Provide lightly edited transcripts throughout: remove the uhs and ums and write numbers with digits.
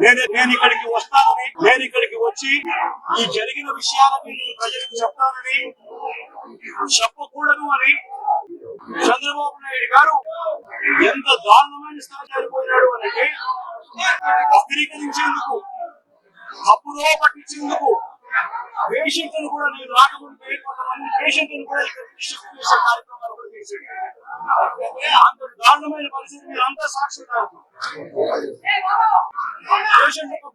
నేను ఇక్కడికి వస్తానని, నేను ఇక్కడికి వచ్చి ఈ జరిగిన విషయాలని ప్రజలకు చెప్తానని, చెప్పకూడదు అని చంద్రబాబు నాయుడు గారు ఎంత దారుణమైన స్థాయి అయిపోయాడు అంటే, వక్రీకరించేందుకు, అప్పుడో పట్టించేందుకు పేషెంట్లను కూడా నేను రాకముందే కొంతమంది పేషెంట్లను కూడా ఇక్కడ డిస్ట్రిక్ట్ చేసే కార్యక్రమాలు కూడా చేశాడు. అంత దారుణమైన పరిస్థితి మీరు అంతా సాక్షి.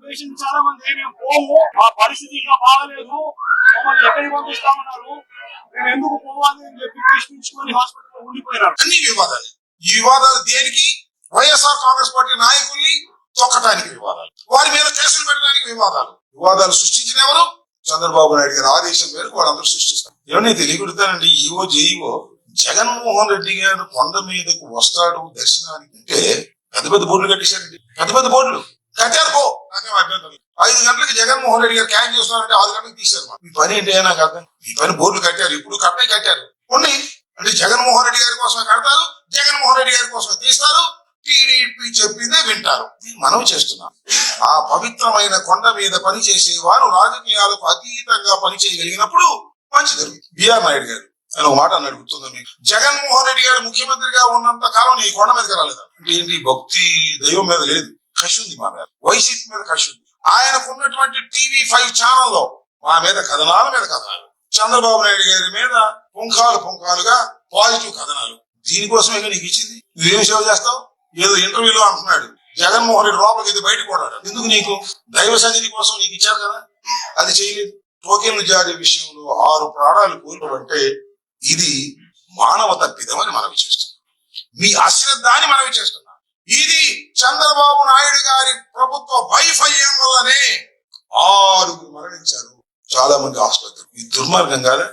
పేషెంట్ చాలా మంది మేము పోము, మా పరిస్థితి ఇంకా బాగలేదు, మమ్మల్ని ఎక్కడికి పంపిస్తామన్నారు, మేము ఎందుకు పోవాలి అని చెప్పి తీసుకుని హాస్పిటల్లో ఉండిపోయినారు. అన్ని వివాదాలు. ఈ వివాదాలు దేనికి? వైఎస్ఆర్ కాంగ్రెస్ పార్టీ నాయకుల్ని తొక్కటానికి వివాదాలు, వారి మీద కేసులు పెట్టడానికి వివాదాలు. వివాదాలు సృష్టించిన ఎవరు? చంద్రబాబు నాయుడు గారి ఆదేశం మేరకు వాళ్ళందరూ సృష్టిస్తారు. ఏమన్నా తెలియకుడతానండి, ఈవో జేఈఓ జగన్మోహన్ రెడ్డి గారు కొండ మీదకు వస్తాడు దర్శనానికి అంటే పెద్ద పెద్ద బోర్డులు కట్టేశారండి. పెద్ద పెద్ద బోర్డులు కట్టారు. పో నాకేం అభ్యంతరం. 5 గంటలకు జగన్మోహన్ రెడ్డి గారు క్యాంప్ చేస్తున్నారంటే 6 గంటలకు తీశారు. మీ పని ఏంటి నాకు అర్థం. మీ పని బోర్డులు కట్టారు, ఇప్పుడు కట్టారు కొన్ని అంటే జగన్మోహన్ రెడ్డి గారి కోసమే కడతారు, జగన్మోహన్ రెడ్డి గారి కోసమే తీస్తారు, టీడీపీ చెప్పిందే వింటారు. మనం చేస్తున్నాం. ఆ పవిత్రమైన కొండ మీద పనిచేసే వారు రాజకీయాలకు అతీతంగా పనిచేయగలిగినప్పుడు మంచి జరుగుతుంది. బిఆర్ నాయుడు గారు ఆయన ఒక మాట అన్నాడు, గుర్తుందా మీకు? జగన్మోహన్ రెడ్డి గారు ముఖ్యమంత్రిగా ఉన్నంత కాలం ఈ కొండ మీదకి రాలేదు. అంటే ఏంటి? భక్తి దైవం మీద లేదు, కషి ఉంది మా మీద, వైసీపీ మీద కషి ఉంది. ఆయనకున్నటువంటి TV5 ఛానల్లో మా మీద కథనాల మీద కథనాలు, చంద్రబాబు నాయుడు గారి మీద పుంఖాలుగా పాజిటివ్ కథనాలు. దీనికోసమే నీకు ఇచ్చింది. నువ్వేం సేవ చేస్తావు? ఏదో ఇంటర్వ్యూలో అంటున్నాడు జగన్మోహన్ రెడ్డి లోపలికి ఇది బయటకు పోరాడు. ఎందుకు? నీకు దైవ సన్నిధి కోసం నీకు ఇచ్చారు కదా, అది చేయలేదు. టోకెన్లు జారీ విషయంలో 6 ప్రాణాలు కోల్పోవంటే ఇది మానవ తప్పిదమని మనవి చేస్తున్నాం. మీ అశ్రద్ధ అని మనవి చేస్తున్నాం. ఇది చంద్రబాబు నాయుడు గారి ప్రభుత్వ వైఫల్యం వల్లనే 6 మరణించారు, చాలా మంది ఆసుపత్రి. ఈ దుర్మార్గం కాదా?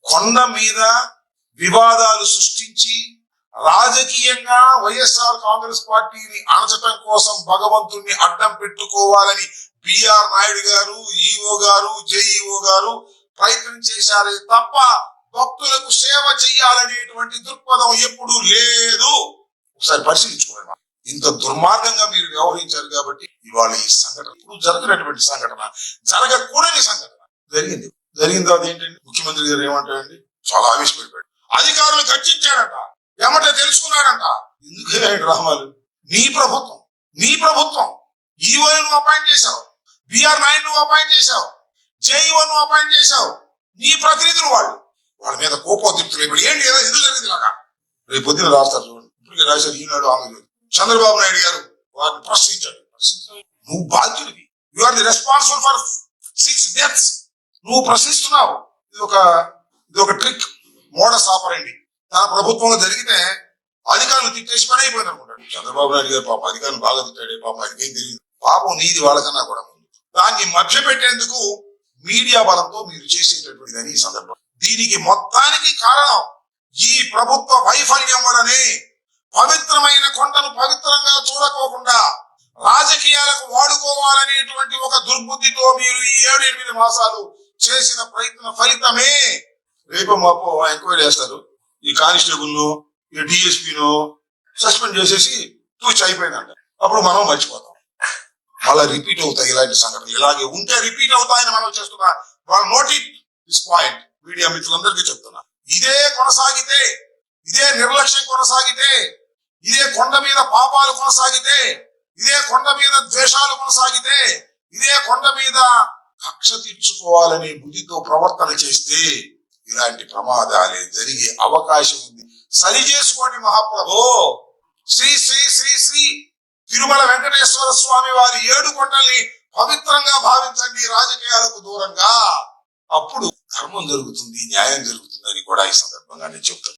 కొండ మీద వివాదాలు సృష్టించి రాజకీయంగా వైఎస్ఆర్ కాంగ్రెస్ పార్టీని అణచటం కోసం భగవంతుణ్ణి అడ్డం పెట్టుకోవాలని బిఆర్ నాయుడు గారు, ఈఓ గారు, జేఈఓ గారు ప్రయత్నం చేశారే తప్ప భక్తులకు సేవ చెయ్యాలనేటువంటి దృక్పథం ఎప్పుడూ లేదు. ఒకసారి పరిశీలించుకోవాలి. ఇంత దుర్మార్గంగా మీరు వ్యవహరించారు కాబట్టి ఇవాళ ఈ సంఘటన, ఇప్పుడు జరగనటువంటి సంఘటన, జరగకూడని సంఘటన జరిగింది. అదేంటండి? ముఖ్యమంత్రి గారు ఏమంటారండి? చాలా ఆవేశపడిపోయాడు. అధికారులు గర్జించాడట, ఏమంటే తెలుసుకున్నాడంట. ఎందుకనే డ్రామాలు? నీ ప్రభుత్వం ఈఓని నువ్వు అపాయింట్ చేశావు, బిఆర్ నాయుడు నువ్వు అపాయింట్ చేశావు, జేఈఓ నువ్వు అపాయింట్ చేశావు, నీ ప్రతినిధులు వాళ్ళ మీద కోపోద్రిక్తులు. ఇప్పుడు ఏంటి ఏదో ఎందుకు జరిగింది లాగా రేపు పొద్దున రాస్తారు చూడండి. ఇప్పటికే రాశారు ఈనాడు, ఆమె చంద్రబాబు నాయుడు గారు వారిని ప్రశ్నించాడు. నువ్వు బాధ్యుడివి, you are the responsible for 6 deaths. నువ్వు ప్రశ్నిస్తున్నావు. ఇది ఒక ట్రిక్, మోడస్ ఆపరండి. తన ప్రభుత్వంలో జరిగితే అధికారులు తిట్టేసి పని అయిపోయింది అనుకుంటాడు చంద్రబాబు నాయుడు గారు. పాపం అధికారులు బాగా తిట్టాడే, పాపం ఆయనకేం తెలియదు. పాపం నీది వాళ్ళకన్నా కూడా ముందు. దాన్ని మభ్యపెట్టేందుకు మీడియా బలంతో మీరు చేసేటటువంటిదని ఈ సందర్భం. దీనికి మొత్తానికి కారణం ఈ ప్రభుత్వ వైఫల్యం వలనే పవిత్రమైన కొండను పవిత్రంగా చూడకోకుండా రాజకీయాలకు వాడుకోవాలనేటువంటి ఒక దుర్బుద్ధితో మీరు ఈ 7-8 మాసాలు చేసిన ప్రయత్న ఫలితమే రేపు మాపో ఎంక్వైరీ చేస్తారు. ఈ కానిస్టేబుల్ ను, ఈ డిఎస్పీను సస్పెండ్ చేసేసి తూచి అయిపోయిందంట. అప్పుడు మనం మర్చిపోతాం. మళ్ళా రిపీట్ అవుతాయి ఇలాంటి సంఘటనలు. ఇలాగే ఉంటే రిపీట్ అవుతాయని మనం చేస్తున్నా. వాళ్ళు నోటిట్ దిస్ పాయింట్. మీడియా మిత్రులందరికీ చెప్తున్నా, ఇదే కొనసాగితే, ఇదే నిర్లక్ష్యం కొనసాగితే, ఇదే కొండ మీద పాపాలు కొనసాగితే, ఇదే కొండ మీద ద్వేషాలు కొనసాగితే, ఇదే కొండ మీద కక్ష తీర్చుకోవాలనే బుద్ధితో ప్రవర్తన చేస్తే ఇలాంటి ప్రమాదాలే జరిగే అవకాశం ఉంది. సరి చేసుకోండి మహాప్రభు. శ్రీ శ్రీ శ్రీ శ్రీ తిరుమల వెంకటేశ్వర స్వామి వారి 7 కొండల్ని పవిత్రంగా భావించండి, రాజకీయాలకు దూరంగా. అప్పుడు ధర్మం జరుగుతుంది, న్యాయం జరుగుతుందని కూడా ఈ సందర్భంగా నేను చెప్తాను.